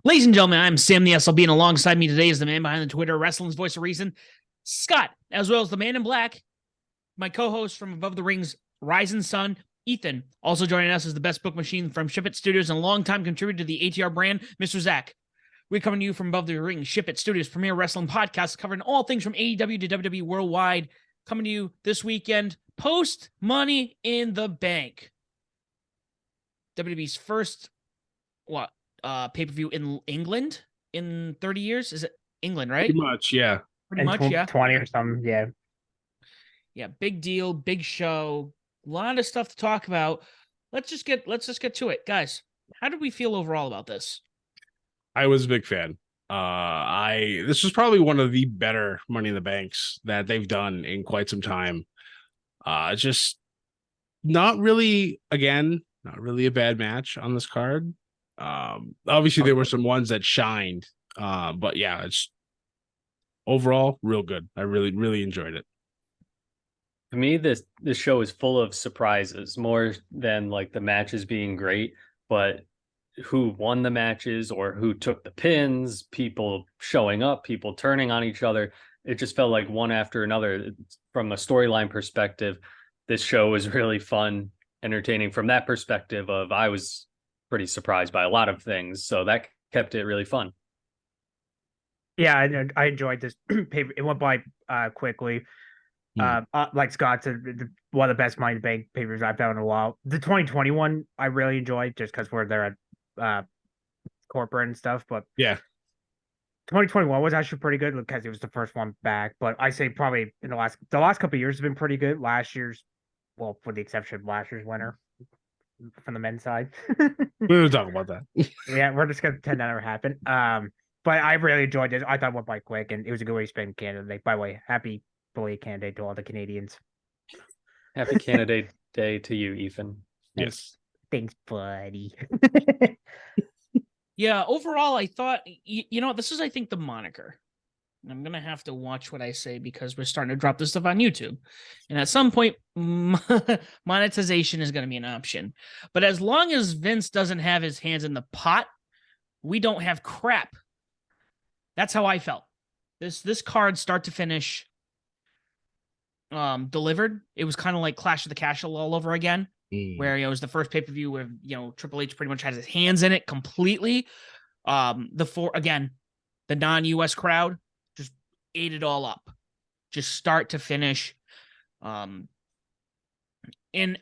Ladies and gentlemen, I'm Sam the SLB, and alongside me today is the man behind the Twitter, Wrestling's Voice of Reason, Scott, as well as the man in black, my co-host from Above the Rings, Rising Sun, Ethan. Also joining us is the best book machine from Ship It Studios and longtime contributor to the ATR brand, Mr. Zach. We're coming to you from Above the Ring, Ship It Studios' premier wrestling podcast, covering all things from AEW to WWE worldwide. Coming to you this weekend, post Money in the Bank. WWE's first, pay-per-view in England in 30 years? Is it England, right? Pretty much, yeah. Pretty much, yeah. 20 or something, yeah. Yeah, big deal, big show. A lot of stuff to talk about. Let's just get to it. Guys, how did we feel overall about this? I was a big fan. This was probably one of the better Money in the Banks that they've done in quite some time. Just not really a bad match on this card. Obviously there were some ones that shined. But yeah, it's overall real good. I really enjoyed it. To me, this show is full of surprises, more than like the matches being great, but who won the matches or who took the pins, people showing up, people turning on each other. It just felt like one after another. From a storyline perspective, this show was really fun, entertaining from that perspective of I was pretty surprised by a lot of things. So that kept it really fun. Yeah, I enjoyed this paper. It went by quickly. Like Scott said, one of the best Money in the Bank papers I've found in a while. The 2021 I really enjoyed just because we're there at corporate and stuff. But yeah, 2021 was actually pretty good because it was the first one back. But I say probably in the last couple of years have been pretty good. Last year's, well, with the exception of last year's winner from the men's side. We're gonna talk about that. Yeah, we're just gonna pretend that never happened. But I really enjoyed it. I thought it went by quick, and it was a good way to spend Canada. By the way, happy belated Canada Day to all the Canadians. Happy Canada Day to you, Ethan. Yes. Thanks, buddy. Yeah, overall, I thought, this is, I think, the moniker. And I'm going to have to watch what I say because we're starting to drop this stuff on YouTube. And at some point, monetization is going to be an option. But as long as Vince doesn't have his hands in the pot, we don't have crap. That's how I felt. This card, start to finish, delivered. It was kind of like Clash of the Castle all over again. Where it was the first pay-per-view where Triple H pretty much had his hands in it completely. The non-US crowd just ate it all up, just start to finish. And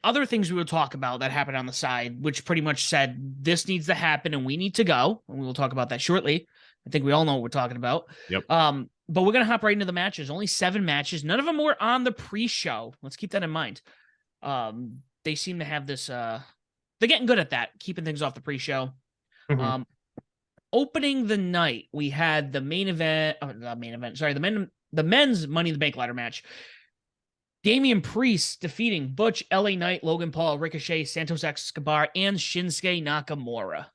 other things we will talk about that happened on the side, which pretty much said this needs to happen and we need to go, and we will talk about that shortly. I think we all know what we're talking about. Yep. But we're gonna hop right into the matches. Only 7 matches. None of them were on the pre-show. Let's keep that in mind. They seem to have this, they're getting good at that, keeping things off the pre-show. Mm-hmm. Opening the night, we had the the men's Money in the Bank ladder match. Damian Priest defeating Butch, LA Knight, Logan Paul, Ricochet, Santos Escobar, and Shinsuke Nakamura.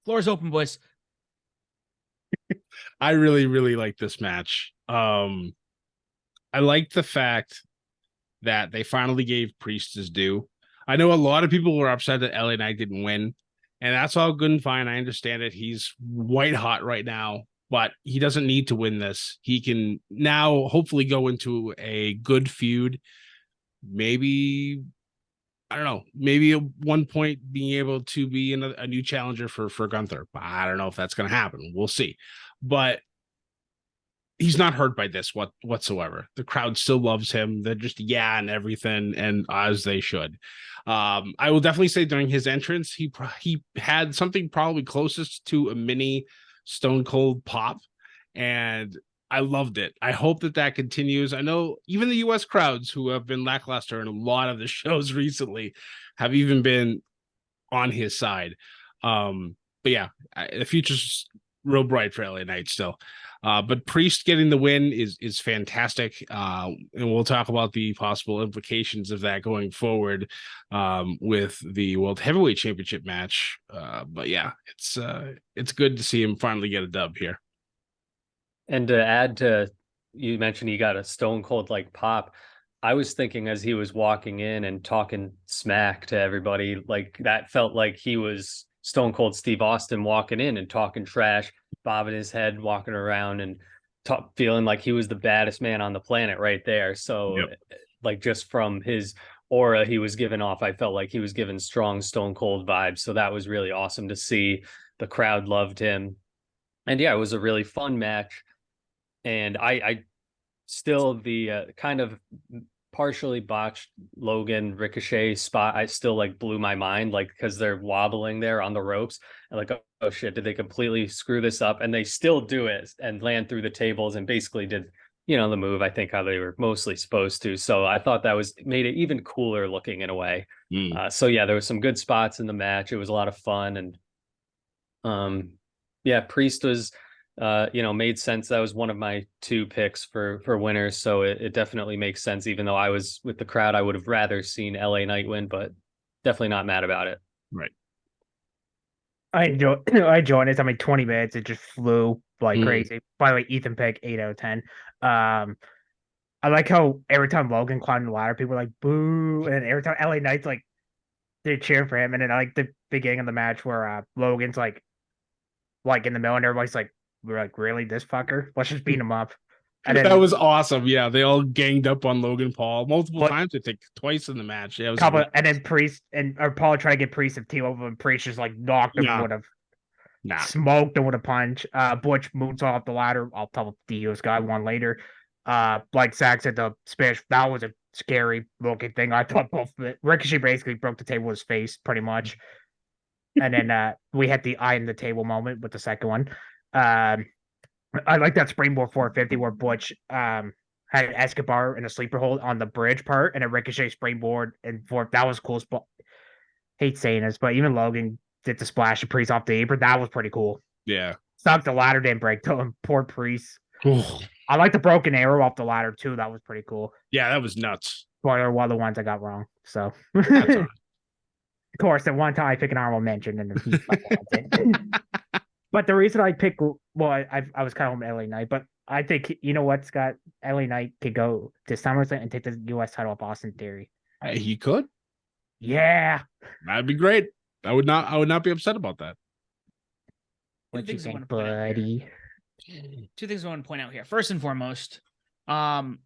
Floor is open, boys. I really like this match. I like the fact that they finally gave Priest his due. I know a lot of people were upset that LA Knight didn't win, and that's all good and fine. I understand it. He's white hot right now, but he doesn't need to win this. He can now hopefully go into a good feud. Maybe, I don't know, maybe at one point being able to be a new challenger for Gunther. I don't know if that's going to happen. We'll see. But he's not hurt by this whatsoever. The crowd still loves him. They're just and everything, and as they should. I will definitely say during his entrance, he had something probably closest to a mini Stone Cold pop, and I loved it. I hope that continues. I know even the U.S. crowds, who have been lackluster in a lot of the shows recently, have even been on his side. But yeah, the future's real bright for LA Knight still. But Priest getting the win is fantastic. And we'll talk about the possible implications of that going forward with the World Heavyweight Championship match. But yeah, it's good to see him finally get a dub here. And to add to, you mentioned he got a Stone Cold like pop. I was thinking as he was walking in and talking smack to everybody, like that felt like he was Stone Cold Steve Austin walking in and talking trash, bobbing his head, walking around and feeling like he was the baddest man on the planet right there. So like just from his aura he was giving off, I felt like he was giving strong Stone Cold vibes. So that was really awesome to see. The crowd loved him. And yeah, it was a really fun match. And I still, the kind of partially botched Logan Ricochet spot, I still like blew my mind, like because they're wobbling there on the ropes and like, oh shit, did they completely screw this up? And they still do it and land through the tables and basically did, you know, the move I think how they were mostly supposed to. So I thought that made it even cooler looking in a way. So yeah, there was some good spots in the match. It was a lot of fun. And yeah, Priest was made sense. That was one of my 2 picks for winners. So it definitely makes sense. Even though I was with the crowd, I would have rather seen LA Knight win, but definitely not mad about it. Right. I enjoyed it. I mean, 20 minutes, it just flew like crazy. By the way, Ethan pick 8 out of 10. I like how every time Logan climbed the ladder, people were like, boo. And every time LA Knight's like, they cheer for him. And then I like the beginning of the match where Logan's like in the middle and everybody's like, we're like, really, this fucker? Let's just beat him up. And then, that was awesome. Yeah, they all ganged up on Logan Paul multiple times. I think twice in the match. Yeah, and then Priest or Paul tried to get Priest to team over, and Priest just like knocked him with a smoked him with a punch. Butch moves off the ladder. I'll tell the US guy one later. Like Zach said, the Spanish, that was a scary looking thing. I thought both Ricochet basically broke the table with his face pretty much. And then we had the eye in the table moment with the second one. I like that springboard 450 where Butch had Escobar in a sleeper hold on the bridge part and a Ricochet springboard and forth. That was a cool spot. Hate saying this, but even Logan did the splash of Priest off the apron. That was pretty cool. Yeah. Sucked the ladder didn't break to him. Poor Priest. I like the broken arrow off the ladder too. That was pretty cool. Yeah, that was nuts. Spoiler, one of the ones I got wrong. So That's all right. Of course, at one time I pick an honorable mention and then But the reason I picked, well, I was kind of on LA Knight, but I think, you know what, Scott? LA Knight could go to SummerSlam and take the US title off Austin Theory. He could. Yeah. That'd be great. I would not be upset about that. What you think, buddy? 2 things I want to point out here. First and foremost, the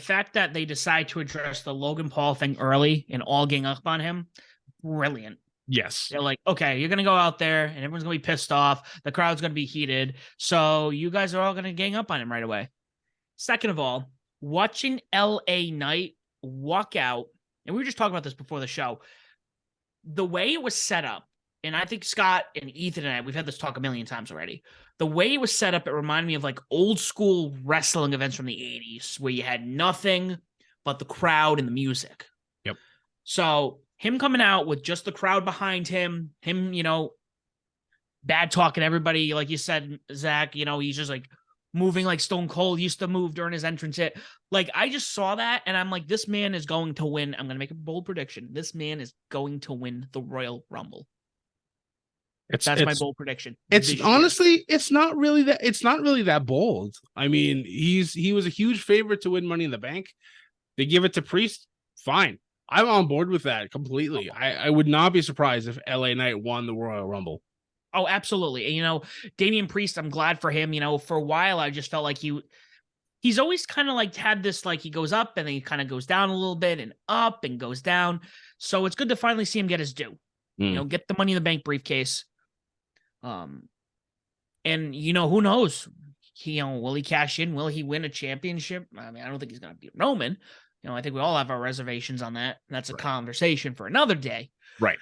fact that they decide to address the Logan Paul thing early and all gang up on him, brilliant. Yes. They're like, okay, you're going to go out there and everyone's going to be pissed off. The crowd's going to be heated. So you guys are all going to gang up on him right away. Second of all, watching LA Knight walk out, and we were just talking about this before the show, the way it was set up, and I think Scott and Ethan and I, we've had this talk a million times already. The way it was set up, it reminded me of like old school wrestling events from the 80s where you had nothing but the crowd and the music. Yep. So him coming out with just the crowd behind him, bad talking everybody, like you said, Zach, he's just like moving like Stone Cold used to move during his entrance hit. Like, I just saw that, and I'm like, this man is going to win. I'm going to make a bold prediction. This man is going to win the Royal Rumble. That's my bold prediction. It's honestly, it's not really that bold. I mean, he was a huge favorite to win Money in the Bank. They give it to Priest. Fine. I'm on board with that completely. I would not be surprised if LA Knight won the Royal Rumble. Oh, absolutely. And, Damian Priest, I'm glad for him. For a while, I just felt like he's always kind of like had this, like he goes up and then he kind of goes down a little bit and up and goes down. So it's good to finally see him get his due, get the Money in the Bank briefcase. And who knows? Will he cash in? Will he win a championship? I mean, I don't think he's going to beat Roman. I think we all have our reservations on that. That's a conversation for another day. Right.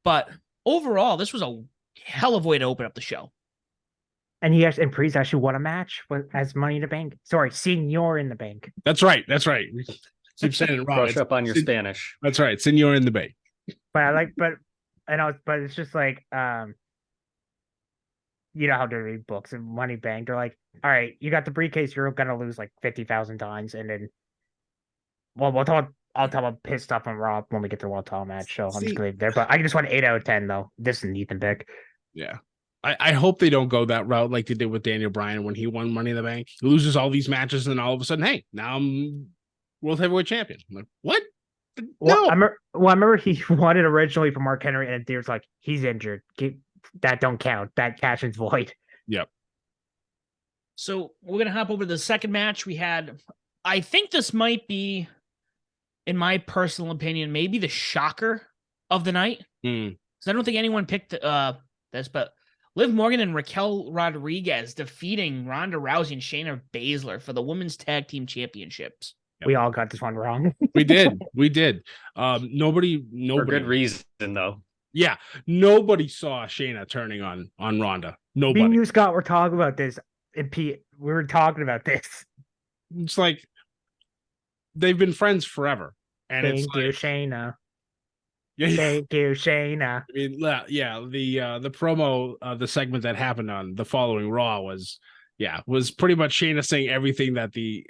But overall, this was a hell of a way to open up the show. And Priest actually won a match as Money in the Bank. Sorry, Senior in the Bank. That's right. Keep saying it wrong. Brush up on your Spanish. That's right. Senior in the Bank. But it's just like, you know how they read books and Money Bank. They're like, all right, you got the briefcase. You're going to lose like 50,000 times. And then, I'll tell him pissed off on Raw when we get to the World Title match. So I'm just going to leave it there. But I just want 8 out of 10, though. This is an Ethan pick. Yeah. I hope they don't go that route like they did with Daniel Bryan when he won Money in the Bank. He loses all these matches and all of a sudden, hey, now I'm World Heavyweight Champion. I'm like, what? No. I remember he wanted originally from Mark Henry, and there's like, he's injured. That don't count. That cash is void. Yep. So we're gonna hop over to the second match. We had, I think this might be, in my personal opinion, maybe the shocker of the night. Mm. Because I don't think anyone picked this, but Liv Morgan and Raquel Rodriguez defeating Ronda Rousey and Shayna Baszler for the women's tag team championships. Yep. We all got this one wrong. We did. Nobody For good reason, though. Yeah, nobody saw Shayna turning on Ronda. Me Nobody. and you, Scott, were talking about this. And Pete, we were talking about this. It's like they've been friends forever, and Thank it's you, like, Shayna. yeah, Thank you, Shayna. I mean, yeah, the promo, the segment that happened on the following Raw was pretty much Shayna saying everything that the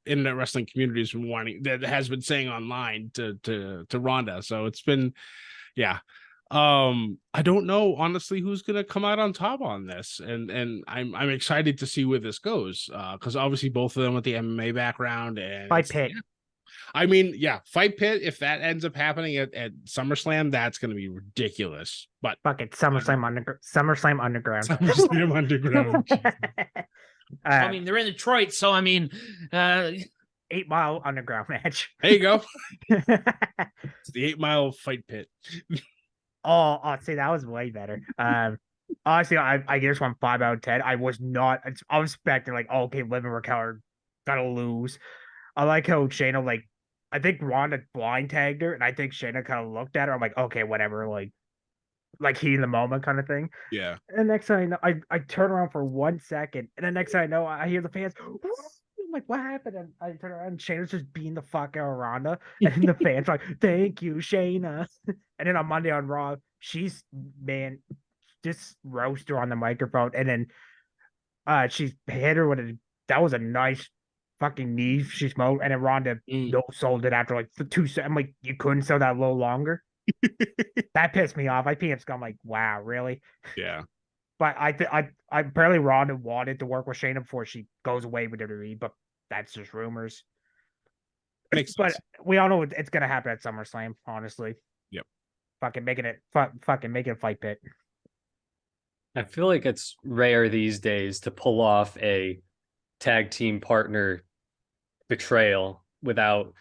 internet wrestling community has been wanting, that has been saying online to Ronda. So it's been, yeah. I don't know honestly who's gonna come out on top on this, and I'm excited to see where this goes. Because obviously both of them with the MMA background and Fight Pit. Yeah. I mean, yeah, Fight Pit. If that ends up happening at SummerSlam, that's gonna be ridiculous. But Fuck it, SummerSlam Underground. SummerSlam Underground. I mean, they're in Detroit, so I mean, 8 Mile Underground match. There you go. It's the 8 Mile Fight Pit. Oh, see, that was way better. Honestly, I guess one 5 out of 10. I was expecting like, okay, Liv and Raquel are gonna lose. I like how Shayna, like, I think Ronda blind tagged her, and I think Shayna kind of looked at her. I'm like, okay, whatever, like he in the moment kind of thing. Yeah. And next thing I know, I turn around for 1 second, and then next thing I know, I hear the fans. I'm like, what happened? And I turn around, and Shayna's just beating the fuck out of Ronda, and the fans are like, thank you, Shayna. And then on Monday on Raw, she's just roast her on the microphone, and then she hit her with that was a nice fucking knee she smoked, and then Ronda no sold it after like 2 seconds. I'm like, you couldn't sell that a little longer. That pissed me off. I PM's I'm like, wow, really? Yeah. But I apparently Ronda wanted to work with Shayna before she goes away with WWE, but that's just rumors. Makes but sense. we all know it's gonna happen at SummerSlam, honestly. Yep. Fucking make it a Fight Pit. I feel like it's rare these days to pull off a tag team partner betrayal without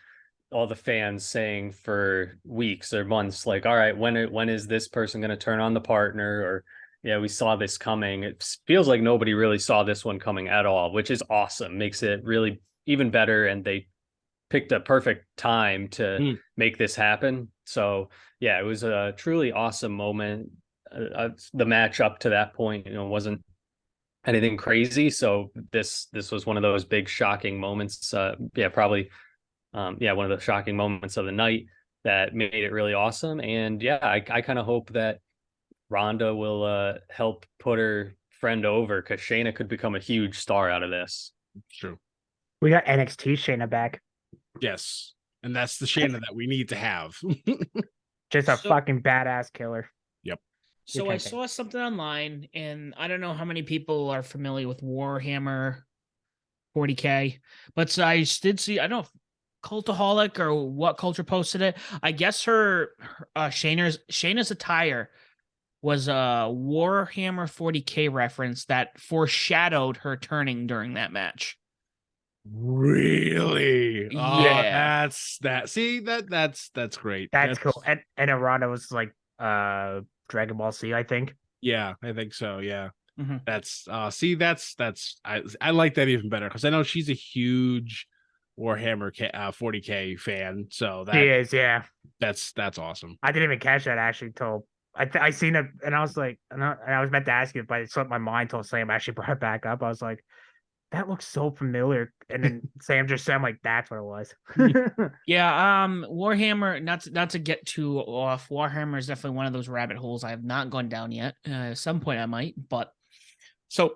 all the fans saying for weeks or months, like, all right, when is this person going to turn on the partner? Or, yeah, we saw this coming. It feels like nobody really saw this one coming at all, which is awesome. Makes it really even better. And they picked a perfect time to make this happen. So, yeah, it was a truly awesome moment. The match up to that point, wasn't anything crazy. So this was one of those big shocking moments. Probably one of the shocking moments of the night that made it really awesome. And yeah, I kind of hope that Ronda will help put her friend over, because Shayna could become a huge star out of this. True. We got NXT Shayna back. Yes. And that's the Shayna that we need to have. Just a fucking badass killer. Yep. So I saw something online, and I don't know how many people are familiar with Warhammer 40K, but I did see, I don't know if Cultaholic or what culture posted it. I guess her Shayna's attire was a Warhammer 40K reference that foreshadowed her turning during that match. Really? Yeah. That's great. That's cool. And Ronda was like Dragon Ball Z, I think. Yeah, I think so. Yeah. Mm-hmm. That's I like that even better, because I know she's a huge Warhammer 40K fan. So She is, yeah. That's awesome. I didn't even catch that actually till I seen it, and I was like, and I was meant to ask you, but it slipped my mind till Sam actually brought it back up. I was like, that looks so familiar, and then Sam just said, I'm like, that's what it was. Yeah, Warhammer, not to get too off, Warhammer is definitely one of those rabbit holes I have not gone down yet. At some point I might, but so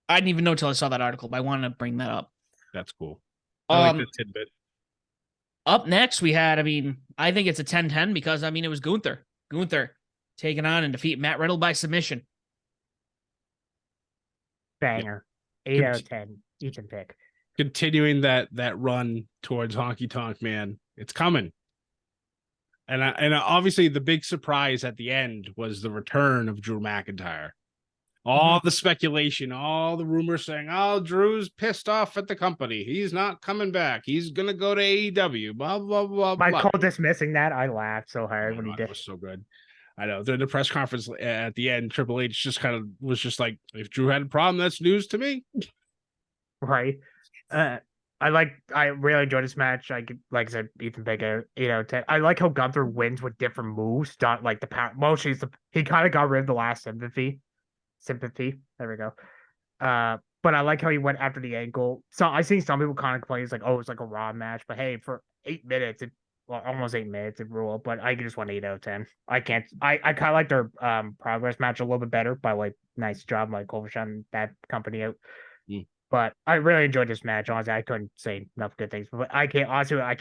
I didn't even know till I saw that article, but I wanted to bring that up. That's cool. I like that tidbit. Up next we had, I think it's a 10-10 because it was Gunther taking on and defeat Matt Riddle by submission. Banger. 8 out of 10. Ethan pick. Continuing that run towards Honky Tonk Man. It's coming. And obviously the big surprise at the end was the return of Drew McIntyre. All the speculation, all the rumors saying, "Oh, Drew's pissed off at the company. He's not coming back. He's gonna go to AEW." Blah blah blah My blah. Cole dismissing that, I laughed so hard when he God, did. it was so good. I know. During the press conference at the end, Triple H just kind of was just like, "If Drew had a problem, that's news to me." Right. I really enjoyed this match. Like I said, Ethan Baker, 10. I like how Gunther wins with different moves. Not like the power. Well, he kind of got rid of the last sympathy. There we go. But I like how he went after the ankle. So I seen some people kind of complain, it's like, oh, it's like a Raw match. But hey, for 8 minutes, almost 8 minutes, it ruled. But I just went 8 out of 10. I can't. I kind of like their progress match a little bit better. By like, nice job, Mike Overshawn, that company out. But I really enjoyed this match. Honestly, I couldn't say enough good things. But I can't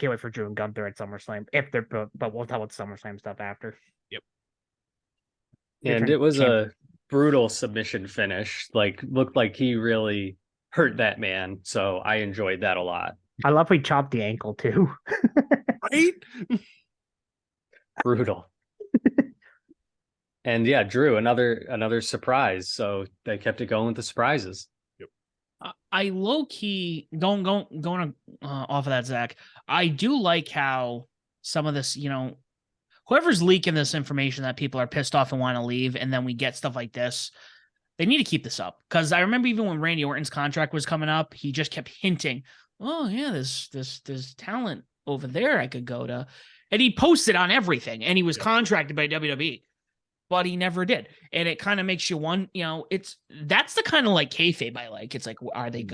wait for Drew and Gunther at SummerSlam if they're. But we'll tell about SummerSlam stuff after. Yep. And it was a brutal submission finish. Like, looked like he really hurt that man. So I enjoyed that a lot. I love we chopped the ankle too. Right? Brutal. And yeah, Drew, another surprise. So they kept it going with the surprises. I low key going off of that, Zach. I do like how some of this, whoever's leaking this information that people are pissed off and want to leave, and then we get stuff like this. They need to keep this up, because I remember even when Randy Orton's contract was coming up, he just kept hinting, "Oh yeah, there's talent over there I could go to," and he posted on everything, and he was contracted by WWE. But he never did. And it kind of makes you one, that's the kind of like kayfabe I like. It's like, are they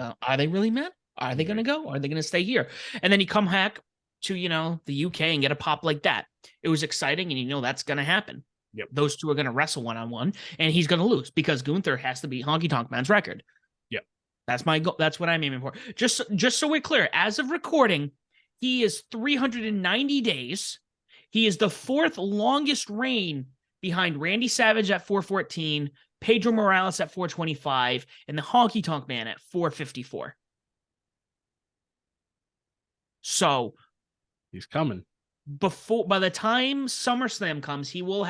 really mad? Are they going to go? Are they going to stay here? And then you come back to, the UK and get a pop like that. It was exciting. And that's going to happen. Yep. Those two are going to wrestle one-on-one, and he's going to lose because Gunther has to beat Honky Tonk Man's record. Yep. That's my goal. That's what I'm aiming for. Just so we're clear, as of recording, he is 390 days. He is the fourth longest reign behind Randy Savage at 414, Pedro Morales at 425, and the Honky Tonk Man at 454. So he's coming. By the time SummerSlam comes, he'll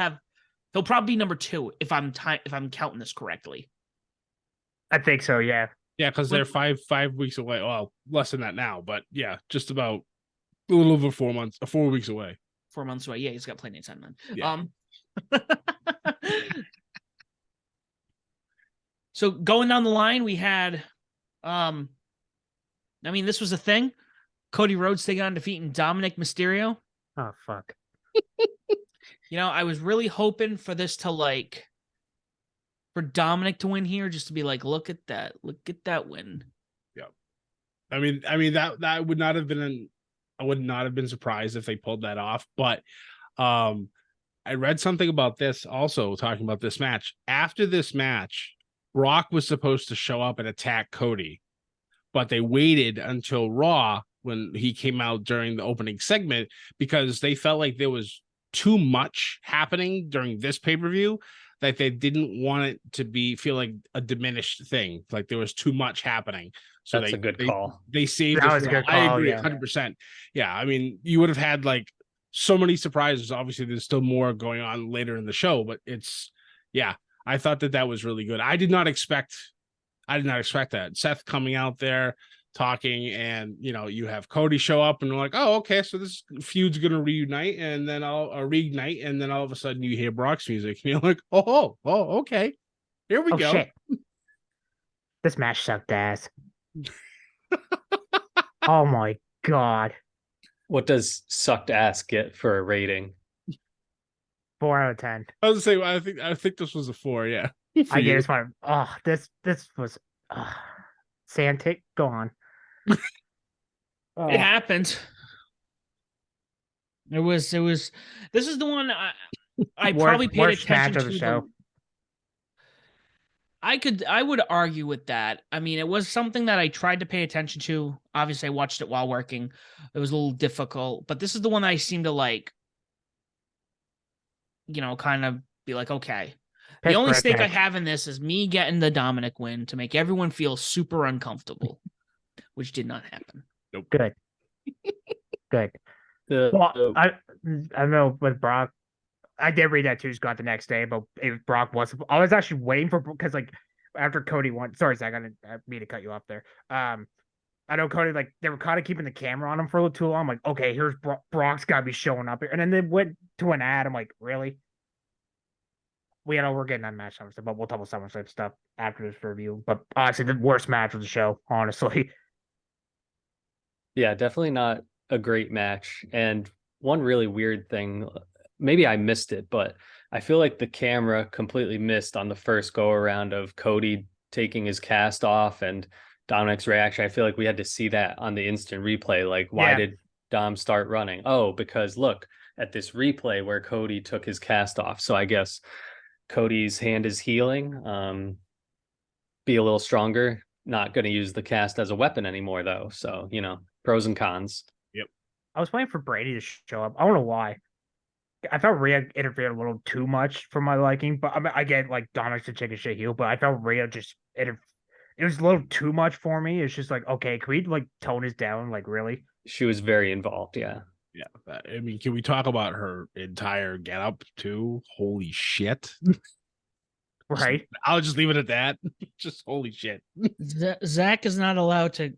probably be number 2 if I'm counting this correctly. I think so, yeah. Yeah, because they're 5 weeks away. Well, less than that now, but yeah, just about a little over 4 months, 4 weeks away. 4 months away. Yeah, he's got plenty of time then. Yeah. So going down the line, we had this was a thing. Cody Rhodes taking on defeating Dominic Mysterio. Oh fuck. I was really hoping for this to for Dominic to win here, just to be like, look at that win. Yeah. I mean that would not have been I would not have been surprised if they pulled that off, but I read something about this also, talking about this match. After this match, Brock was supposed to show up and attack Cody, but they waited until Raw when he came out during the opening segment because they felt like there was too much happening during this pay-per-view that they didn't want it to feel like a diminished thing. Like there was too much happening. So that's a good call. They saved that it. Was a good call, I agree, yeah. 100%. Yeah, I mean, you would have had so many surprises. Obviously, there's still more going on later in the show, but I thought that was really good. I did not expect that. Seth coming out there talking, and you have Cody show up, and they're like, oh, okay, so this feud's gonna reunite, and then I'll reignite, and then all of a sudden you hear Brock's music, and you're like, oh, okay, here we go. Shit. This match sucked ass. Oh my god. What does sucked ass get for a rating? 4 out of 10. I was gonna say, I think this was a 4, yeah. I get this one. Oh, this was Santic, go on. It happened. It was this is the one I probably paid worst attention match to of the show. I would argue with that. I mean, it was something that I tried to pay attention to. Obviously, I watched it while working. It was a little difficult, but this is the one I seem to kind of be like, okay. The only stake I have in this is me getting the Dominic win to make everyone feel super uncomfortable, which did not happen. Nope. Good. Good. The I don't know with Brock. I did read that too, Scott, the next day, but if Brock was, I was actually waiting for because like after Cody won. Sorry, Zach, I didn't mean to cut you off there. I know Cody like they were kind of keeping the camera on him for a little too long. I'm like, okay, here's Brock's got to be showing up here, and then they went to an ad. I'm like, really? We're getting that match stuff, but we'll talk about SummerSlam stuff after this review. But honestly, the worst match of the show, honestly. Yeah, definitely not a great match. And one really weird thing, maybe I missed it, but I feel like the camera completely missed on the first go around of Cody taking his cast off and Dominic's reaction. I feel like we had to see that on the instant replay. Like, why did Dom start running? Oh, because look at this replay where Cody took his cast off. So I guess Cody's hand is healing. Be a little stronger. Not going to use the cast as a weapon anymore, though. So, pros and cons. Yep. I was waiting for Brady to show up. I don't know why. I felt Rhea interfered a little too much for my liking, but I mean, I get like Dominic's a chicken shit heel, but I felt Rhea just it was a little too much for me. It's just like, okay, can we like tone this down? Like, really? She was very involved. Yeah. Yeah. I mean, can we talk about her entire getup too? Holy shit. Right. I'll just leave it at that. Just holy shit. Zach is not allowed to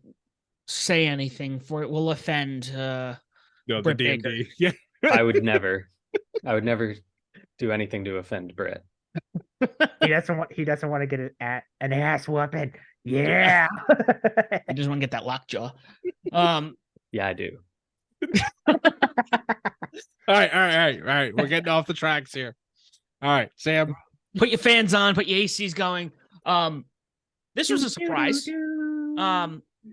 say anything for it will offend No, the Britt Baker. DMD. Yeah. I would never do anything to offend Britt. He doesn't want to get an ass weapon. Yeah. I just want to get that lockjaw. Yeah, I do. All right. We're getting off the tracks here. All right, Sam. Put your fans on, put your ACs going. This was a surprise.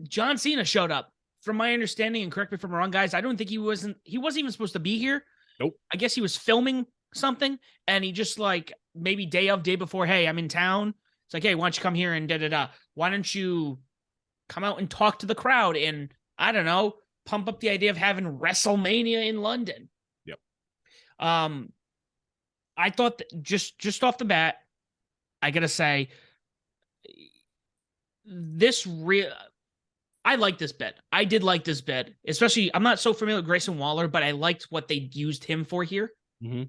John Cena showed up. From my understanding, and correct me if I'm wrong, guys, I don't think he wasn't even supposed to be here. Nope. I guess he was filming something, and he just like maybe day before, hey, I'm in town. It's like, hey, why don't you come here and da-da-da. Why don't you come out and talk to the crowd and, I don't know, pump up the idea of having WrestleMania in London. Yep. I thought that just off the bat, I gotta say, I like this bit. I did like this bit, especially I'm not so familiar with Grayson Waller, but I liked what they used him for here. Mm-hmm.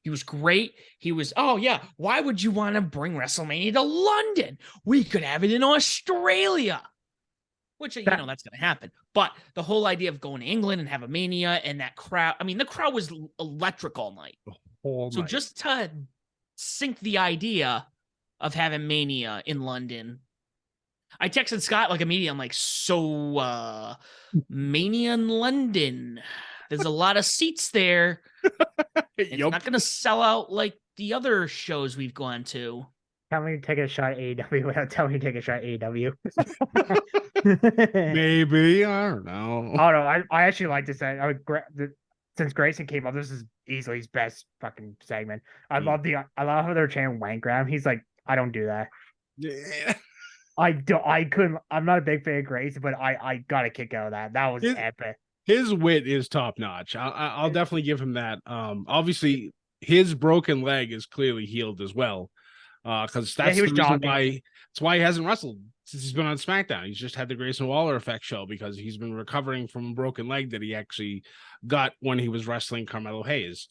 He was great. He was, oh yeah, why would you want to bring WrestleMania to London? We could have it in Australia. Which, that's going to happen. But the whole idea of going to England and have a Mania and that crowd, I mean, the crowd was electric all night. So just to sink the idea of having Mania in London, I texted Scott like immediately. I'm like, so Mania in London. There's a lot of seats there. It's not going to sell out like the other shows we've gone to. Tell me to take a shot at AEW without telling me to take a shot at AEW. Maybe. I don't know. Oh no, I actually like to say since Grayson came up, this is easily his best fucking segment. I love how they're chanting wank grab. He's like, I don't do that. Yeah. I'm not a big fan of Grayson, but I got a kick out of that. That was epic. His wit is top notch. I'll definitely give him that. Obviously his broken leg is clearly healed as well. Because that's the reason why he hasn't wrestled since he's been on SmackDown. He's just had the Grayson Waller effect show because he's been recovering from a broken leg that he actually got when he was wrestling Carmelo Hayes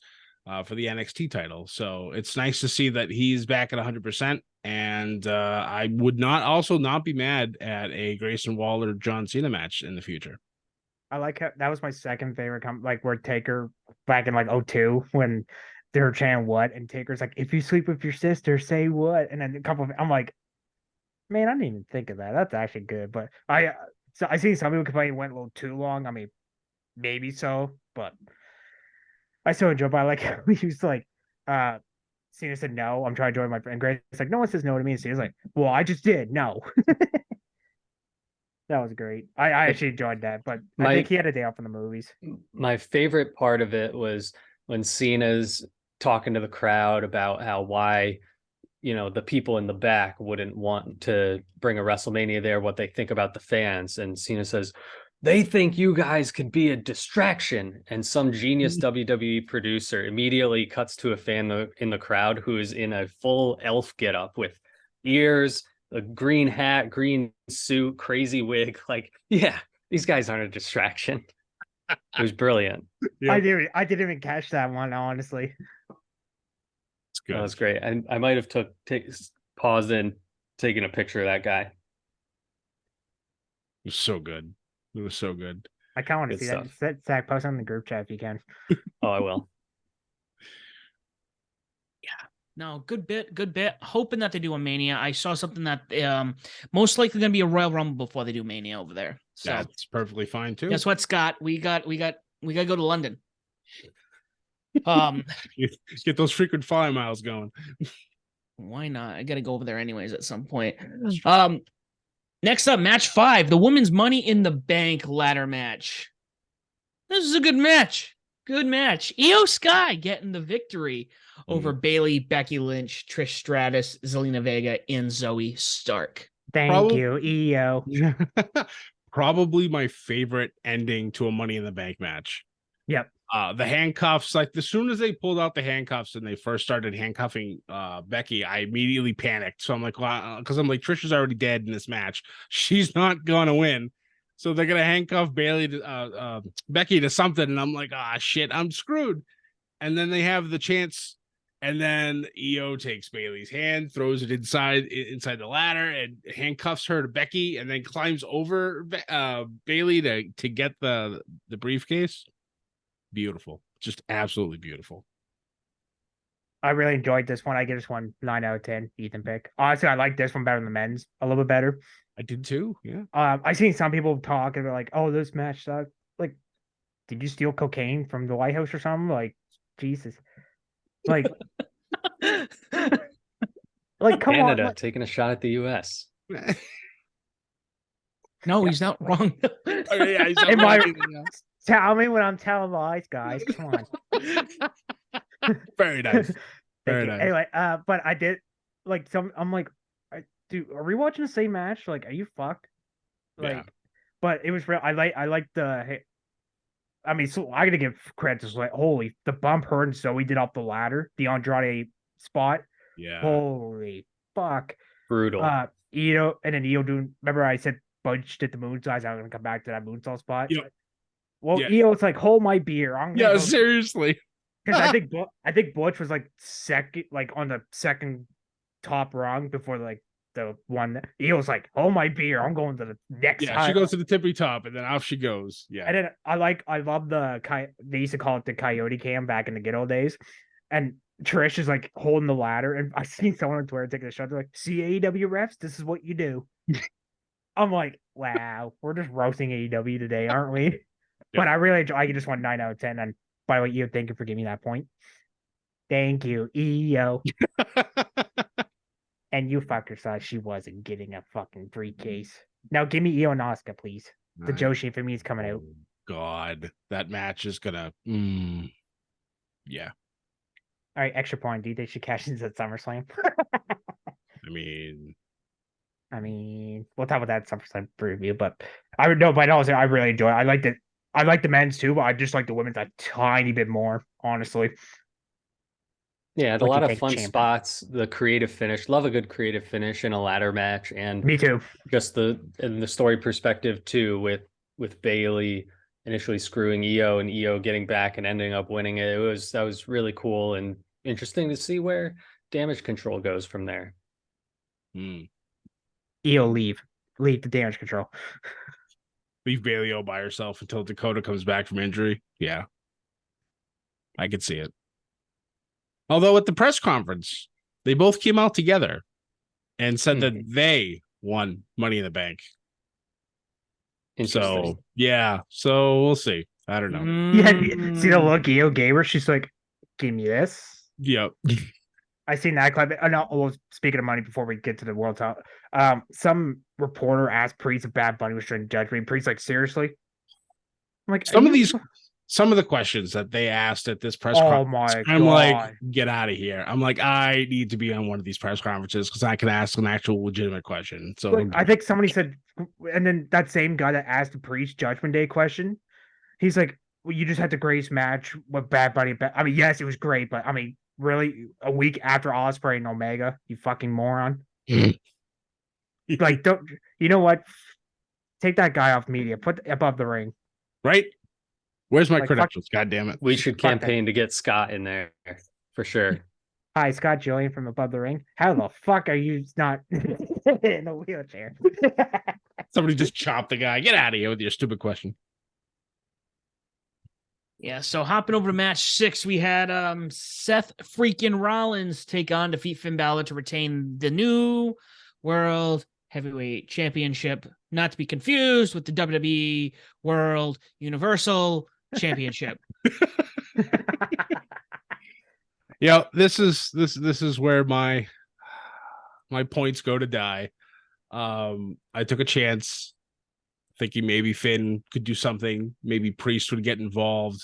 for the NXT title. So it's nice to see that he's back at 100%. And I would not be mad at a Grayson Waller John Cena match in the future. I like how that was my second favorite, like where Taker back in like 2002 when they were chanting what, and Taker's like, if you sleep with your sister, say what, and then I'm like, man, I didn't even think of that. That's actually good, but I see some people complain it went a little too long. I mean, maybe so, but I still enjoy. But I like how he was like, Cena said no, I'm trying to join my friend. Grace like, no one says no to me. And Cena's like, well, I just did no. That was great. I actually enjoyed that, but I think he had a day off from the movies. My favorite part of it was when Cena's talking to the crowd about why the people in the back wouldn't want to bring a WrestleMania there, what they think about the fans. And Cena says, they think you guys could be a distraction. And some genius WWE producer immediately cuts to a fan in the crowd who is in a full elf getup with ears, a green hat, green suit, crazy wig. Like, yeah, these guys aren't a distraction. It was brilliant. I didn't even catch that one, honestly. It's good. That was great. I might have paused and taken a picture of that guy. It was so good. It was so good. I kind of want to Good see stuff. that. Zach, post on the group chat if you can. Oh, I will. No, good bit. Hoping that they do a Mania. I saw something that most likely going to be a Royal Rumble before they do Mania over there. So That's perfectly fine too. guess what, Scott? We got to go to London. Get those frequent flyer miles going. Why not? I got to go over there anyways at some point. Next up, match 5, the women's Money in the Bank ladder match. This is a good match. Good match. Io Sky getting the victory over Bailey, Becky Lynch, Trish Stratus, Zelina Vega, and Zoe Stark. Thank you, EO. Probably my favorite ending to a Money in the Bank match. Yep. The handcuffs, like as soon as they pulled out the handcuffs and they first started handcuffing Becky, I immediately panicked. So I'm like, well, because I'm like, Trish is already dead in this match. She's not gonna win. So they're gonna handcuff Bailey to Becky to something, and I'm like, shit, I'm screwed. And then they have the chance, and then EO takes Bailey's hand, throws it inside the ladder, and handcuffs her to Becky, and then climbs over Bailey to get the briefcase. Beautiful, just absolutely beautiful. I really enjoyed this one. I give this one 9 out of 10. Ethan pick. Honestly, I like this one better than the men's. A little bit better. I did too. Yeah. I seen some people talk and they're like, "Oh, this match sucked." Like, did you steal cocaine from the White House or something? Like, Jesus. Like, like come Canada on. taking a shot at the U.S. No, he's not wrong. Oh, yeah, he's not Am I- wrong. Tell me when I'm telling lies, guys. Come on. Very nice. Thank Very you. nice. Anyway, but I did like I'm like, dude, are we watching the same match? Like, are you fucked? Like, Yeah. but it was real. I like the. I mean, so I gotta give credit to like, holy, the bump her and Zoe did off the ladder, the Andrade spot. Yeah. Holy fuck. Brutal. Io and then Io doing. Remember, I said Budge did the moonsault. I'm gonna come back to that moonsault spot. Yep. Well, Yeah. Io's like, hold my beer. I'm gonna Yeah, go seriously. because I think Butch was like second, like on the second top rung before like the one. Io's like, hold my beer. I'm going to the next. Yeah, she goes to the tippy top and then off she goes. Yeah. And then I love they used to call it the coyote cam back in the good old days. And Trish is like holding the ladder. And I've seen someone on Twitter taking a shot. They're like, see AEW refs, this is what you do. I'm like, wow, we're just roasting AEW today, aren't we? But I really enjoy, I just want 9 out of 10. And by the way, EO, thank you for giving me that point. Thank you, EO. And you fucker saw she wasn't getting a fucking briefcase. Now give me EO and Asuka, please. The Joshi for me is coming out. Oh, God, that match is gonna. Yeah. All right, extra point. Do you think she cashes at SummerSlam? I mean, we'll talk about that SummerSlam preview, but I would know. But also, I really enjoy it. I liked it. I like the men's too, but I just like the women's a tiny bit more, honestly. Yeah, had a What do you lot of think, fun champ? spots. The creative finish. Love a good creative finish in a ladder match, and Me too. just the story perspective too, with Bailey initially screwing EO and EO getting back and ending up winning it. That was really cool and interesting to see where Damage Control goes from there. EO leave the Damage Control. leave Bailey all by herself until Dakota comes back from injury. Yeah, I could see it. Although at the press conference, they both came out together and said that they won Money in the Bank. So, yeah. So we'll see. I don't know. Yeah, see the look EO gave her? She's like, give me this. Yep. I seen that clip. No, well, speaking of money, before we get to the World Top, some reporter asked Priest if Bad Bunny was trying to judge me. Priest like, seriously? I'm like, some of the questions that they asked at this press conference, I'm like, get out of here. I'm like, I need to be on one of these press conferences because I can ask an actual legitimate question. So like, I think somebody said, and then that same guy that asked the Priest Judgment Day question, he's like, well, you just had the greatest match with Bad Bunny. I mean, yes, it was great, but I mean, really, a week after Ospreay and Omega, you fucking moron. Like, don't, you know what? Take that guy off media. Put above the ring. Right? Where's my Like, fuck- credentials? God damn it. We should Fuck that. campaign to get Scott in there for sure. Hi, Scott Jillian from Above the Ring. How the fuck are you not in a wheelchair? Somebody just chopped the guy. Get out of here with your stupid question. Yeah, so hopping over to match 6, we had Seth freaking Rollins take on defeat Finn Balor to retain the new World Heavyweight Championship, not to be confused with the WWE World Universal Championship. Yeah, this is where my points go to die. I took a chance thinking maybe Finn could do something, maybe Priest would get involved.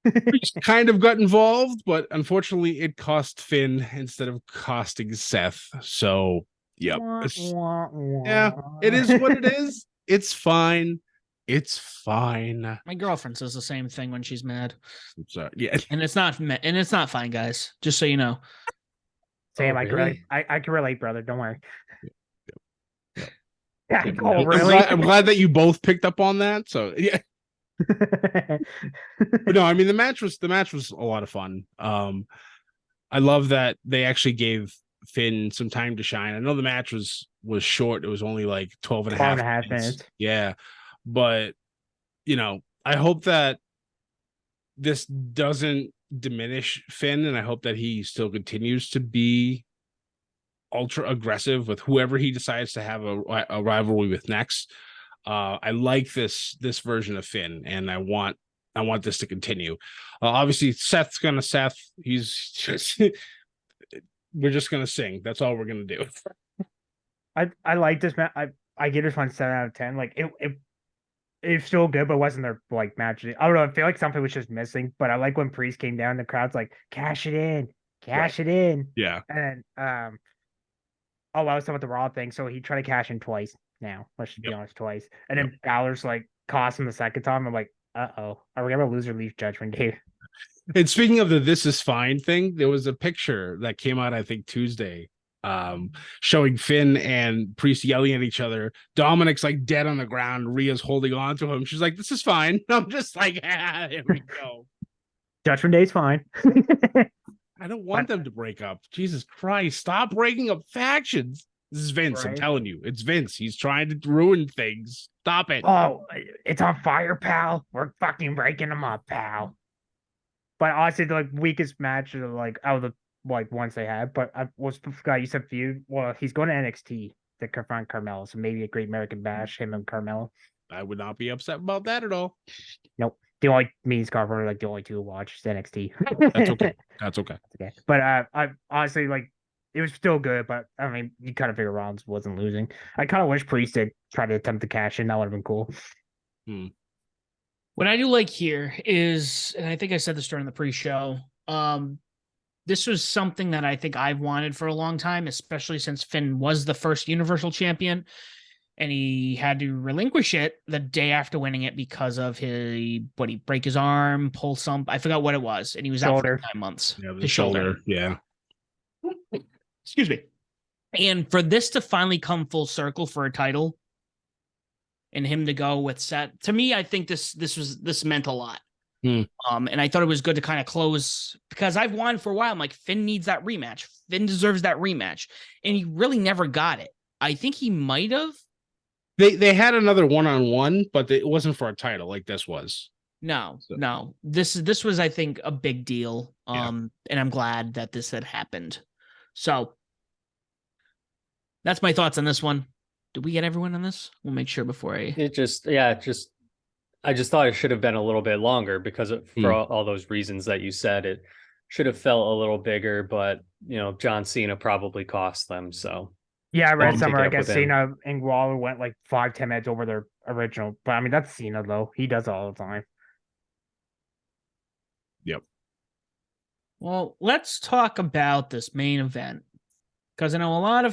Priest kind of got involved, but unfortunately it cost Finn instead of costing Seth. So yeah, yeah, it is what it is. It's fine. It's fine. My girlfriend says the same thing when she's mad. I'm sorry. Yeah. And it's not fine, guys. Just so you know. Sam, Oh, I can really? relate. I can relate, brother. Don't worry. Yep. Yeah. Yep. Oh, I'm really? I'm glad that you both picked up on that. So yeah. But no, I mean the match was a lot of fun. I love that they actually gave Finn some time to shine. I know the match was short. It was only like 12 and a 12 half and a half minutes. Yeah. But I hope that this doesn't diminish Finn, and I hope that he still continues to be ultra aggressive with whoever he decides to have a rivalry with next. I like this version of Finn, and I want this to continue. Obviously, Seth's gonna Seth. He's just we're just gonna sing. That's all we're gonna do. I like this match. I give this one 7 out of 10. Like it's still good, but it wasn't their like match. I don't know. I feel like something was just missing. But I like when Priest came down, the crowd's like, cash it in, cash it in. Yeah. And then oh, I was talking about the Raw thing. So he tried to cash in twice now. Let's just be honest, twice. And then Balor's like cost him the second time. I'm like, are we gonna lose or leave Judgment Day? And speaking of the "this is fine" thing, there was a picture that came out, I think Tuesday, showing Finn and Priest yelling at each other. Dominic's like dead on the ground. Rhea's holding on to him. She's like, "This is fine." I'm just like, here we go. Judgment Day's fine. I don't want them to break up. Jesus Christ, stop breaking up factions. This is Vince. I'm Right. telling you, it's Vince. He's trying to ruin things. Stop it. Oh, it's on fire, pal. We're fucking breaking them up, pal. But honestly, the like weakest match of like out of the like ones they had. But I was forgot you said feud. Well, he's going to NXT to confront Carmelo, so maybe a Great American Bash, him and Carmelo. I would not be upset about that at all. Nope. The only me and Scarf are like the only two who watch NXT. That's okay. That's okay. Okay. But I honestly like it was still good, but I mean you kind of figure Rollins wasn't losing. I kind of wish Priest did try to attempt to cash in. That would have been cool. What I do like here is, and I think I said this during the pre-show, this was something that I think I've wanted for a long time, especially since Finn was the first Universal Champion, and he had to relinquish it the day after winning it because of he break his arm, pull some, I forgot what it was, and he was out for 9 months. Yeah, his shoulder. Yeah. Excuse me. And for this to finally come full circle for a title, and him to go with Seth, to me, I think this meant a lot. And I thought it was good to kind of close, because I've wanted for a while. I'm like, Finn needs that rematch. Finn deserves that rematch, and he really never got it. I think he might have. They had another one-on-one, but it wasn't for a title like this was. No. This was, I think, a big deal. And I'm glad that this had happened. So that's my thoughts on this one. Did we get everyone on this? We'll make sure before I. I just thought it should have been a little bit longer because for all those reasons that you said. It should have felt a little bigger, but John Cena probably cost them. So yeah, I read to somewhere. I get up guess with him. Cena and Waller went like 5-10 minutes over their original. But I mean, that's Cena though. He does it all the time. Yep. Well, let's talk about this main event, because I know a lot of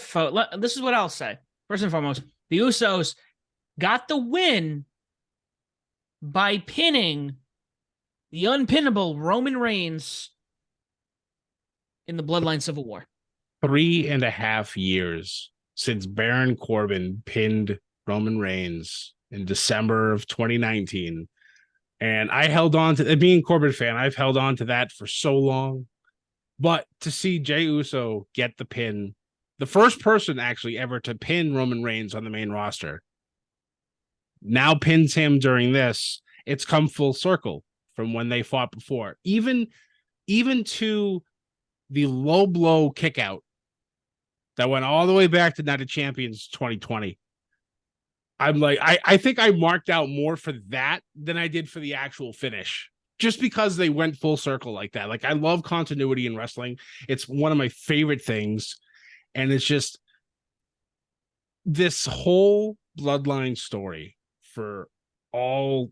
this is what I'll say. First and foremost, the Usos got the win by pinning the unpinnable Roman Reigns in the Bloodline Civil War. 3.5 years since Baron Corbin pinned Roman Reigns in December of 2019. And I held on to being a Corbin fan. I've held on to that for so long. But to see Jey Uso get the pin, the first person actually ever to pin Roman Reigns on the main roster, now pins him during this. It's come full circle from when they fought before. Even to the low blow kick out that went all the way back to Night of Champions 2020. I'm like, I think I marked out more for that than I did for the actual finish, just because they went full circle like that. Like, I love continuity in wrestling. It's one of my favorite things. And it's just this whole bloodline story for all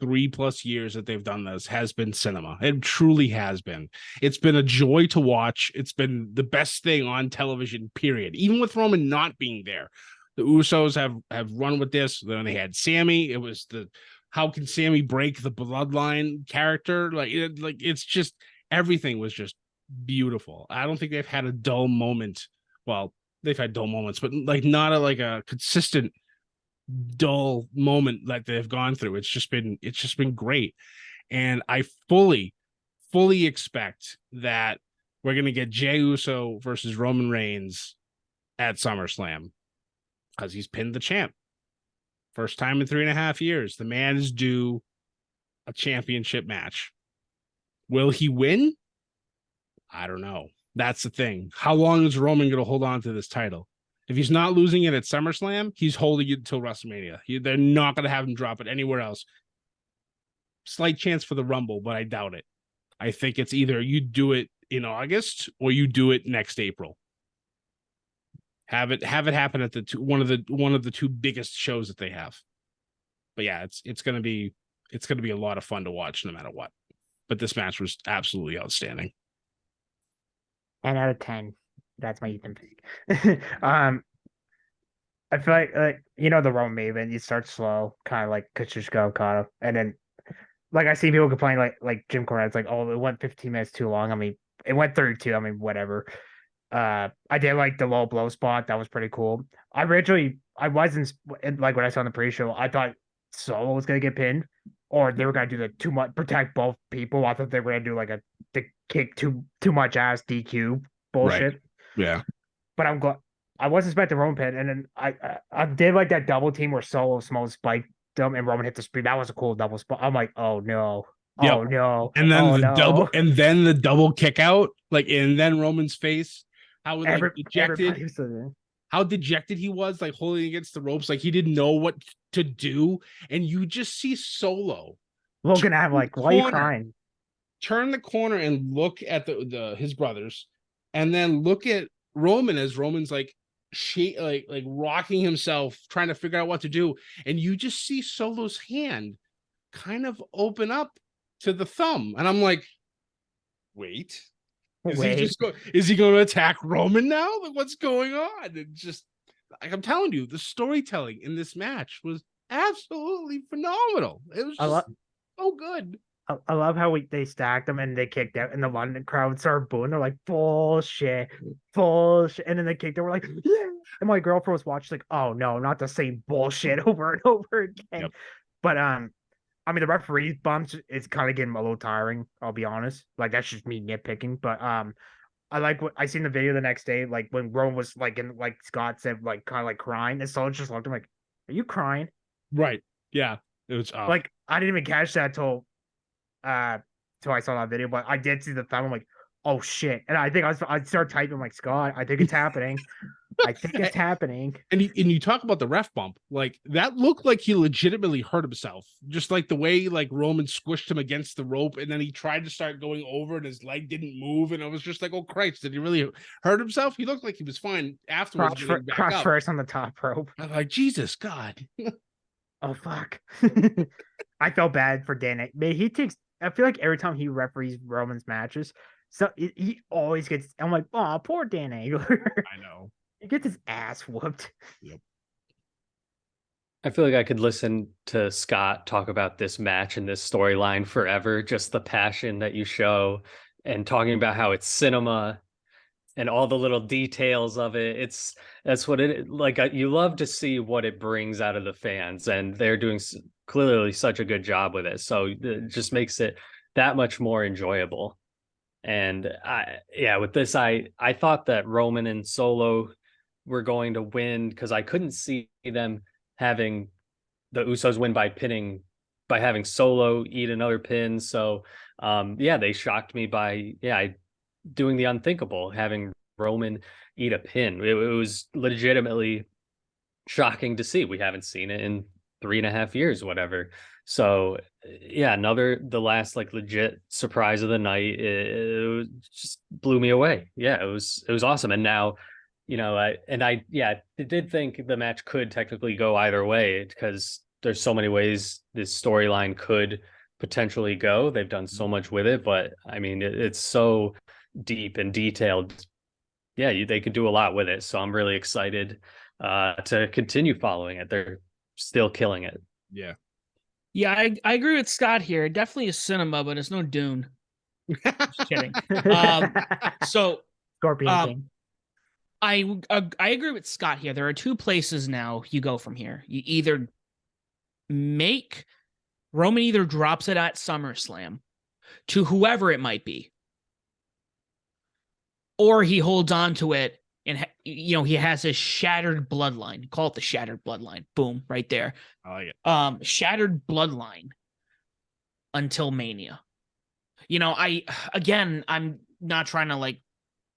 3+ years that they've done this has been cinema. It truly has been. It's been a joy to watch. It's been the best thing on television, period. Even with Roman not being there, the Usos have run with this. Then they had Sammy. It was the how can Sammy break the bloodline character? It's just everything was just beautiful. I don't think they've had a dull moment. Well, they've had dull moments, but like not a consistent dull moment like they've gone through. It's just been great. And I fully expect that we're gonna get Jey Uso versus Roman Reigns at SummerSlam, because he's pinned the champ. First time in 3.5 years. The man is due a championship match. Will he win? I don't know. That's the thing. How long is Roman going to hold on to this title? If he's not losing it at SummerSlam, he's holding it until WrestleMania. They're not going to have him drop it anywhere else. Slight chance for the Rumble, but I doubt it. I think it's either you do it in August or you do it next April. Have it happen at one of the two biggest shows that they have. But yeah, it's gonna be a lot of fun to watch no matter what. But this match was absolutely outstanding. 10 out of 10. That's my Ethan pick. I feel like the Roman Maven, you start slow, kind of like Kushishko kind of, and then like I see people complain like Jim Cornette's like, oh, it went 15 minutes too long. I mean, it went 32. I mean, whatever. I did like the low blow spot. That was pretty cool. I wasn't like when I saw in the pre-show, I thought Solo was gonna get pinned, or they were gonna do the too much protect both people. I thought they were gonna do like the kick too much ass DQ bullshit. Right. Yeah. But I'm glad I wasn't expecting Roman pin, and then I did like that double team where Solo Smoke spiked them and Roman hit the speed. That was a cool double spot. I'm like, oh no. Yep. Oh no. And then the double kick out, and then Roman's face. How dejected. How dejected he was, like holding against the ropes, like he didn't know what to do. And you just see Solo looking at him like, why are you crying? Turn the corner and look at his brothers, and then look at Roman as Roman's like rocking himself, trying to figure out what to do. And you just see Solo's hand kind of open up to the thumb. And I'm like, wait. Is he going to attack Roman now? Like, what's going on? And just like I'm telling you, the storytelling in this match was absolutely phenomenal. It was just so good. I love how they stacked them and they kicked out, and the London crowd started booing. They're like, bullshit. And then they kicked. They were like, yeah. And my girlfriend was watching, like, oh no, not the same bullshit over and over again. Yep. But I mean, the referee bumps, it's kind of getting a little tiring, I'll be honest. Like, that's just me nitpicking. But I like what I seen the video the next day, like when Roman was like Scott said, like kind of like crying, and someone just looked at him like, are you crying? Right. Yeah. It was like I didn't even catch that till I saw that video, but I did see the thumb. I'm like, oh shit. And I think I'd start typing like, Scott, I think it's happening. I think it's happening. And you talk about the ref bump, like that looked like he legitimately hurt himself, just like the way like Roman squished him against the rope, and then he tried to start going over and his leg didn't move, and I was just like, oh Christ, did he really hurt himself? He looked like he was fine afterwards. Cross first on the top rope. I'm like, Jesus God. Oh fuck. I felt bad for Dan. I feel like every time he referees Roman's matches, so he always gets. I'm like, oh, poor Dan Angler. I know. He gets his ass whooped. Yep. I feel like I could listen to Scott talk about this match and this storyline forever. Just the passion that you show and talking about how it's cinema and all the little details of it. That's what it like. You love to see what it brings out of the fans, and they're doing clearly such a good job with it. So it just makes it that much more enjoyable. And with this, I thought that Roman and Solo were going to win because I couldn't see them having the Usos win by having Solo eat another pin. So they shocked me by doing the unthinkable, having Roman eat a pin. It was legitimately shocking to see. We haven't seen it in 3.5 years, whatever. So the last like legit surprise of the night. It just blew me away. Yeah, it was awesome. And now, I did think the match could technically go either way because there's so many ways this storyline could potentially go. They've done so much with it, but I mean, it's so deep and detailed. Yeah, they could do a lot with it. So I'm really excited to continue following it. They're still killing it. Yeah. Yeah, I agree with Scott here. Definitely a cinema, but it's no Dune. Just kidding. So Scorpion King. I agree with Scott here. There are two places now you go from here. You either make Roman either drops it at SummerSlam to whoever it might be, or he holds on to it and he has his shattered bloodline. Call it the shattered bloodline. Boom, right there. I like it. Shattered bloodline until Mania. I'm not trying to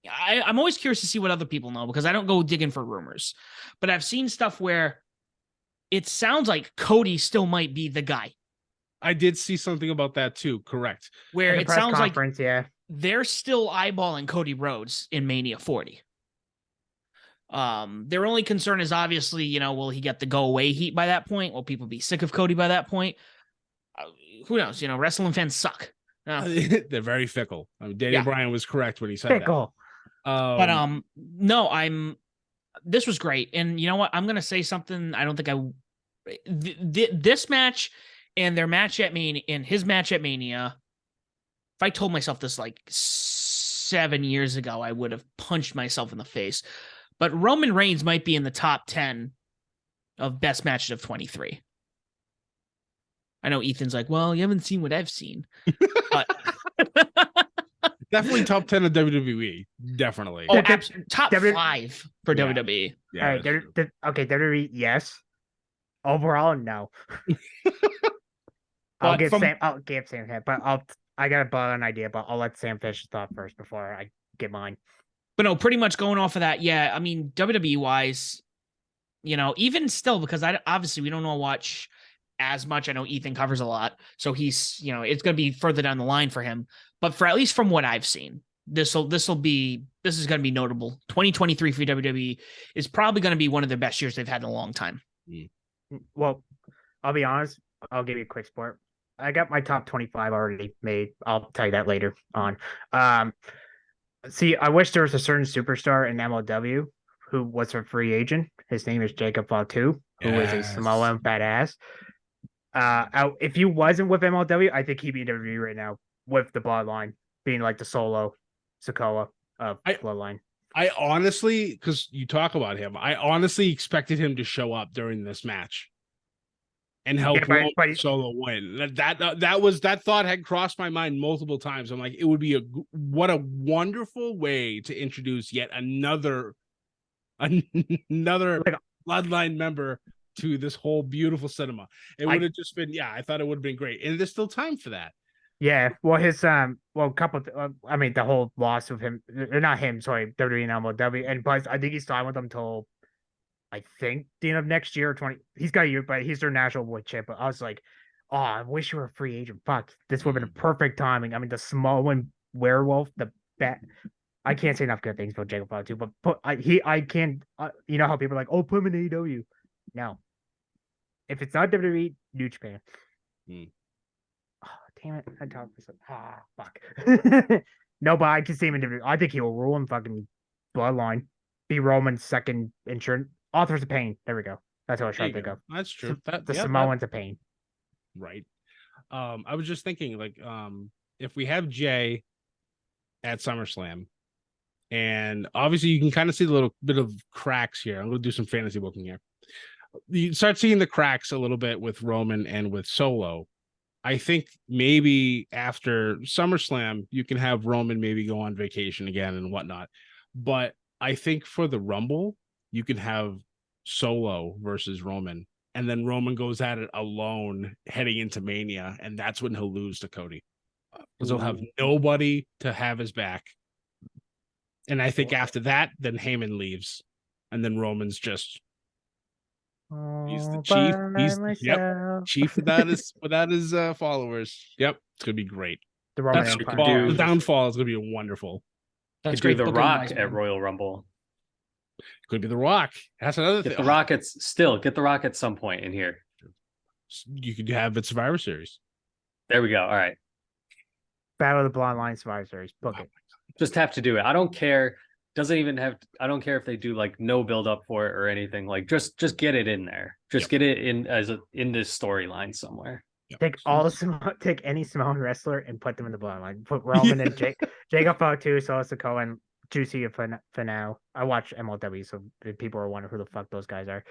I'm always curious to see what other people know because I don't go digging for rumors, but I've seen stuff where it sounds like Cody still might be the guy. I did see something about that too. Correct. Where it sounds like they're still eyeballing Cody Rhodes in Mania 40. Their only concern is obviously, will he get the go away heat by that point? Will people be sick of Cody by that point? Who knows? Wrestling fans suck. They're very fickle. I mean, Daniel Bryan was correct when he said fickle. That. No, this was great. And you know what? I'm going to say something. I don't think this match and their match at Mania and his match at Mania, if I told myself this like 7 years ago, I would have punched myself in the face. But Roman Reigns might be in the top 10 of best matches of 23. I know Ethan's like, well, you haven't seen what I've seen. But definitely top 10 of WWE. Definitely. Oh, top 5 for WWE. Yeah, all right, okay, WWE, yes. Overall, no. I'll give Sam head, but I got an idea, but I'll let Sam finish his thought first before I get mine. But no, pretty much going off of that, yeah. I mean, WWE wise, even still, because obviously we don't know watch as much. I know Ethan covers a lot, so he's it's going to be further down the line for him. But for at least from what I've seen, this is going to be notable. 2023 for WWE is probably going to be one of the best years they've had in a long time. Well, I'll be honest. I'll give you a quick sport. I got my top 25 already made. I'll tell you that later on. See, I wish there was a certain superstar in MLW who was a free agent. His name is Jacob Fatu, who is a Samoan badass. If he wasn't with MLW, I think he'd be in WWE right now with the Bloodline being like the Solo Sikoa of Bloodline. I honestly, because you talk about him, I honestly expected him to show up during this match and help Solo win. That thought had crossed my mind multiple times. I'm like, it would be what a wonderful way to introduce yet another Bloodline member to this whole beautiful cinema. It would have just been, I thought it would have been great. And there's still time for that. Yeah. Well, the whole loss of him, or not him, sorry, WWE and MLW. And plus, I think he's signed with them till, I think, the end of next year or 20. He's got a year, but he's their national wood chip. But I was like, oh, I wish you were a free agent. Fuck. This would have been a perfect timing. I mean, the Samoan werewolf, the bat. I can't say enough good things about Jacob Fatu, but I can't, you know how people are like, oh, put him in AEW. No. If it's not WWE, New Japan. Oh, damn it. I talked for fuck. No, but I can see him in WWE. I think he will rule in fucking Bloodline. Be Roman's second insurance. Authors of Pain. There we go. That's what I was trying to think of. That's true. The Samoans of Pain. Right. I was just thinking, if we have Jay at SummerSlam And obviously, you can kind of see the little bit of cracks here. I'm going to do some fantasy booking here. You start seeing the cracks a little bit with Roman and with Solo. I think maybe after SummerSlam, you can have Roman maybe go on vacation again and whatnot. But I think for the Rumble, you can have Solo versus Roman. And then Roman goes at it alone heading into Mania. And that's when he'll lose to Cody. Because he'll have nobody to have his back. And I think after that, then Heyman leaves. And then Roman's just he's the chief. Chief without his followers. Yep, it's gonna be great. The Roman That's Empire. the downfall is gonna be wonderful. That's Could do great The booking, Rock wise at man. Royal Rumble. Could be The Rock. That's another Get thing. The Rock get The Rock at some point in here. You could have it Survivor Series. There we go. All right. Battle of the Blonde Line Survivor Series. Book it. Just have to do it. I don't care. Doesn't even have. I don't care if they do like no build up for it or anything. Like just get it in there. Just get it in in this storyline somewhere. Take take any Samoan wrestler and put them in the bloodline. Put Roman and Jacob Fatu, Sosa Cohen, Juicy for now. I watch MLW, so people are wondering who the fuck those guys are.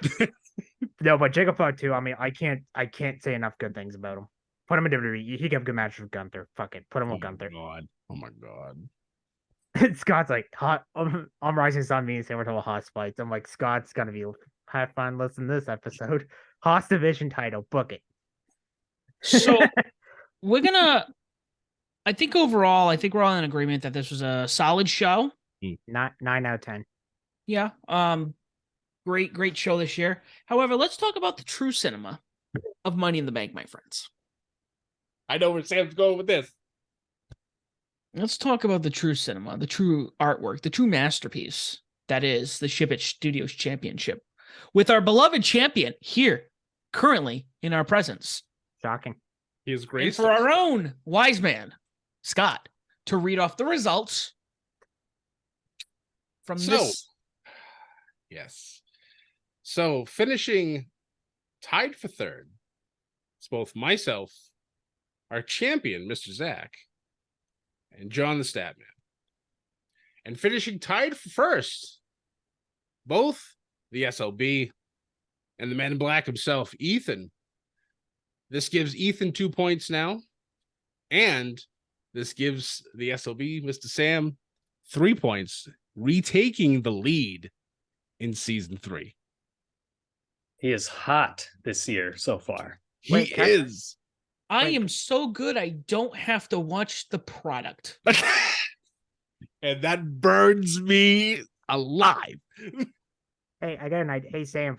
No, but Jacob Fatu, I mean, I can't say enough good things about him. Put him in WWE. He got good matches with Gunther. Fuck it. Put him with Gunther. Oh my god. Scott's like, hot. I'm Rising Sun being saying we're talking about Haas fights. I'm like, Scott's gonna be have fun listening to this episode. Haas division title, book it. So we're gonna. I think overall, we're all in agreement that this was a solid show. 9 out of 10. Yeah. Great show this year. However, let's talk about the true cinema of Money in the Bank, my friends. I know where Sam's going with this. Let's talk about the true cinema, the true artwork, the true masterpiece that is the Ship It Studios Championship, with our beloved champion here, currently in our presence. Shocking. He is great. And for our own wise man, Scott, to read off the results from this. Yes. So finishing tied for third, it's both myself, our champion, Mr. Zach, and John the Statman. And finishing tied for first, both the SLB and the man in black himself, Ethan. This gives Ethan 2 points now. And this gives the SLB, Mr. Sam, 3 points, retaking the lead in season 3. He is hot this year so far. He is. I am so good, I don't have to watch the product. And that burns me alive. Hey, I got an idea. Hey, Sam,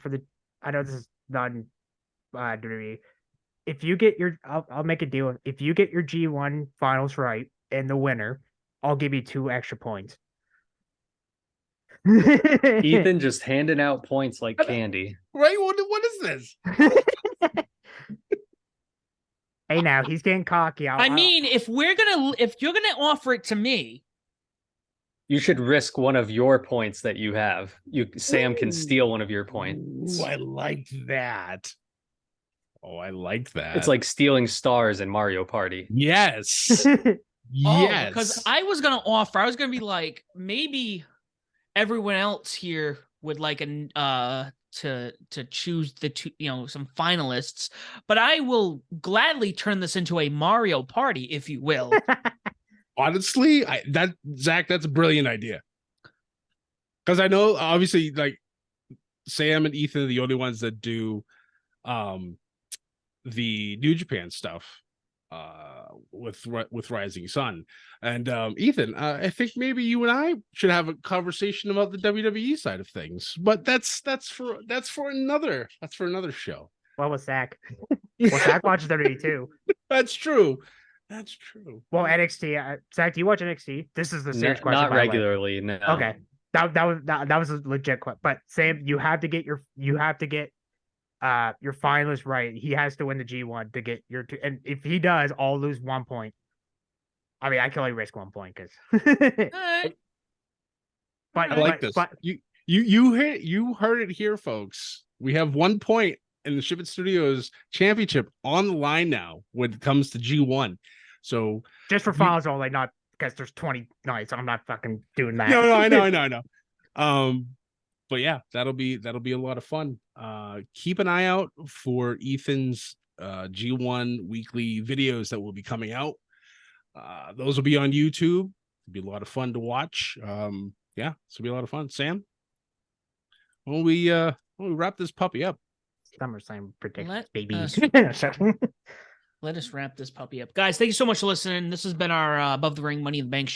I know this is not WWE. If you get I'll make a deal. If you get your G1 finals right and the winner, I'll give you 2 extra points. Ethan just handing out points like candy. Right? What is this? Hey, now he's getting cocky. I mean, if you're gonna offer it to me, You should risk one of your points that you have. Sam can steal one of your points. Ooh, I like that. Oh, I like that. It's like stealing stars in Mario Party. yes. oh, Yes. because I was gonna be like, maybe everyone else here would like to choose the two, some finalists, but I will gladly turn this into a Mario Party, if you will. Honestly, Zach, that's a brilliant idea. Because I know obviously like Sam and Ethan are the only ones that do the New Japan stuff with Rising Sun. And Ethan, I think maybe you and I should have a conversation about the WWE side of things. But that's for another show. Well, with Zach. Well, Zach watches WWE too. That's true. That's true. Well, NXT. Zach, do you watch NXT? This is the serious question. Not regularly, no. Okay, that was a legit question. But Sam, you have to get your finalist right. He has to win the G1 to get your 2. And if he does, I'll lose 1 point. I mean, I can only risk 1 point because. Alright. But I like this. But You heard it here, folks. We have 1 point in the Ship It Studios Championship on the line now when it comes to G1. So just for finals only, not because there's 20 nights. I'm not fucking doing that. No, I know. But yeah, that'll be a lot of fun. Keep an eye out for Ethan's G1 weekly videos that will be coming out. Those will be on YouTube. It'll be a lot of fun to watch. Yeah, this will be a lot of fun. Sam, when we wrap this puppy up. SummerSlam predictions, Let baby. Let us wrap this puppy up. Guys, thank you so much for listening. This has been our Above the Ring Money in the Bank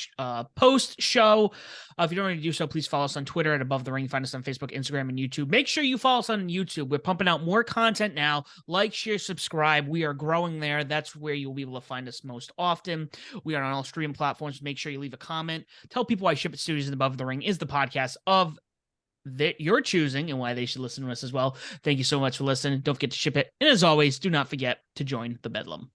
post show. If you don't already do so, please follow us on Twitter at Above the Ring. Find us on Facebook, Instagram, and YouTube. Make sure you follow us on YouTube. We're pumping out more content now. Like, share, subscribe. We are growing there. That's where you'll be able to find us most often. We are on all stream platforms. Make sure you leave a comment. Tell people why Ship It Studios and Above the Ring is the podcast of that you're choosing and why they should listen to us as well. Thank you so much for listening. Don't forget to ship it. And as always, do not forget to join the Bedlam.